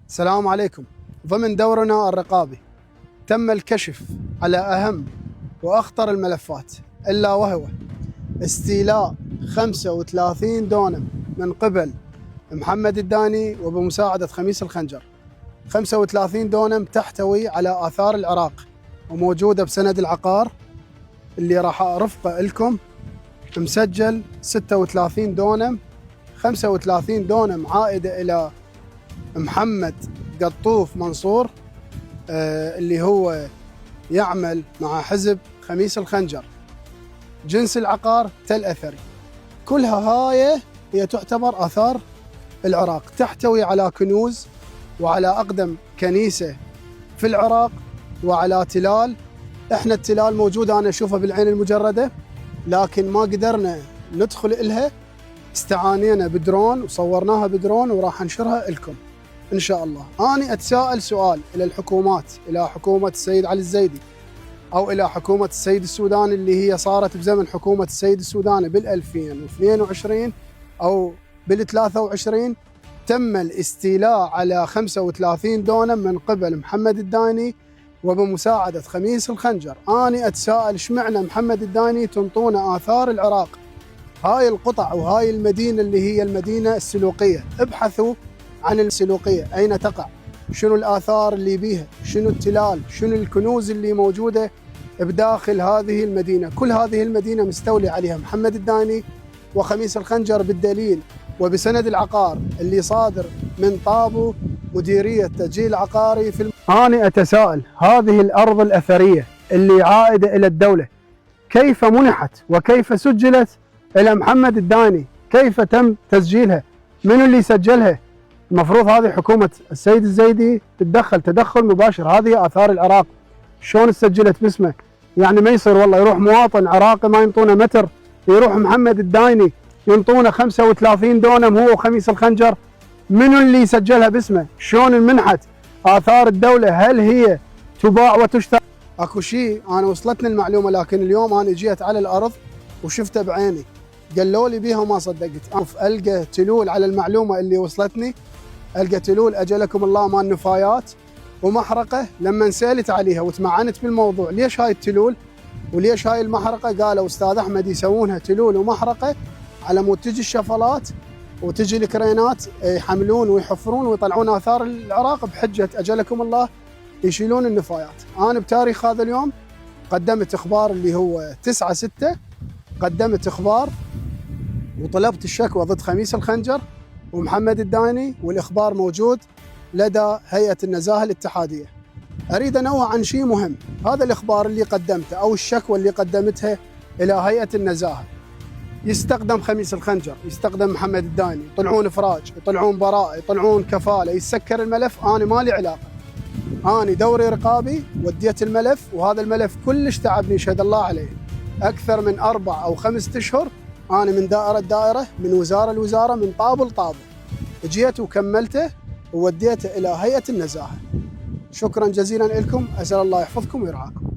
السلام عليكم. ضمن دورنا الرقابي تم الكشف على أهم وأخطر الملفات، إلا وهو استيلاء 35 دونم من قبل محمد الداني وبمساعدة خميس الخنجر. 35 دونم تحتوي على آثار العراق وموجودة بسند العقار اللي راح أرفقه لكم، مسجل 36 دونم. 35 دونم عائدة إلى محمد قطوف منصور اللي هو يعمل مع حزب خميس الخنجر. جنس العقار تل أثري. كلها هاي هي تعتبر آثار العراق، تحتوي على كنوز وعلى أقدم كنيسة في العراق وعلى تلال. احنا التلال موجودة أنا أشوفها بالعين المجردة، لكن ما قدرنا ندخل إلها، استعانينا بدرون وصورناها بدرون وراح ننشرها لكم إن شاء الله. أنا أتساءل سؤال إلى الحكومات، إلى حكومة السيد علي الزيدي أو إلى حكومة السيد السوداني اللي هي صارت بزمن حكومة السيد السوداني بال2022 أو بال23. تم الاستيلاء على 35 دونم من قبل محمد الداني وبمساعدة خميس الخنجر. أنا أتساءل اشمعنى محمد الداني تنطونا آثار العراق؟ هاي القطع وهاي المدينة اللي هي المدينة السلوقية، ابحثوا عن السلوقية أين تقع، شنو الآثار اللي بيها، شنو التلال، شنو الكنوز اللي موجودة بداخل هذه المدينة. كل هذه المدينة مستولي عليها محمد الداني وخميس الخنجر، بالدليل وبسند العقار اللي صادر من طابو مديرية تسجيل عقاري في أنا أتساءل هذه الأرض الأثرية اللي عائدة إلى الدولة كيف منحت وكيف سجلت إلى محمد الداني؟ كيف تم تسجيلها؟ من اللي سجلها؟ المفروض هذه حكومة السيد الزيدي تتدخل تدخل مباشر. هذه آثار العراق، شلون سجلت باسمه؟ يعني ما يصير والله يروح مواطن عراقي ما ينطونه متر، يروح محمد الداني ينطونه 35 دونم هو وخميس الخنجر. منو اللي سجلها باسمه؟ شلون انمنحت آثار الدولة؟ هل هي تباع وتشترى؟ اكو شيء انا وصلتني المعلومة، لكن اليوم انا جيت على الارض وشفته بعيني، قالوا لي بيها وما صدقت. القى تلول على المعلومة اللي وصلتني، القى تلول اجلكم الله مال نفايات ومحرقة. لما سالت عليها وتمعنت بالموضوع ليش هاي التلول وليش هاي المحرقة، قالوا استاذ احمد يسوونها تلول ومحرقة على مود تجي الشفلات وتجي الكرينات يحملون ويحفرون ويطلعون آثار العراق بحجة أجلكم الله يشيلون النفايات. أنا بتاريخ هذا اليوم قدمت إخبار اللي هو 9/6، قدمت إخبار وطلبت الشكوى ضد خميس الخنجر ومحمد الداني، والإخبار موجود لدى هيئة النزاهة الاتحادية. أريد أنوه عن شيء مهم. هذا الإخبار اللي قدمته أو الشكوى اللي قدمتها إلى هيئة النزاهة يستخدم خميس الخنجر، يستخدم محمد الداني، يطلعون إفراج، يطلعون براءة، يطلعون كفالة، يسكر الملف. أنا ما لي علاقة، أنا دوري رقابي وديت الملف، وهذا الملف كلش تعبني شهد الله عليه أكثر من 4 أو 5 أشهر. أنا من دائرة لدائرة، من وزارة لوزارة، من طابو لطابو، جيت وكملته ووديته إلى هيئة النزاهة. شكرا جزيلا لكم، أسأل الله يحفظكم ويرعاكم.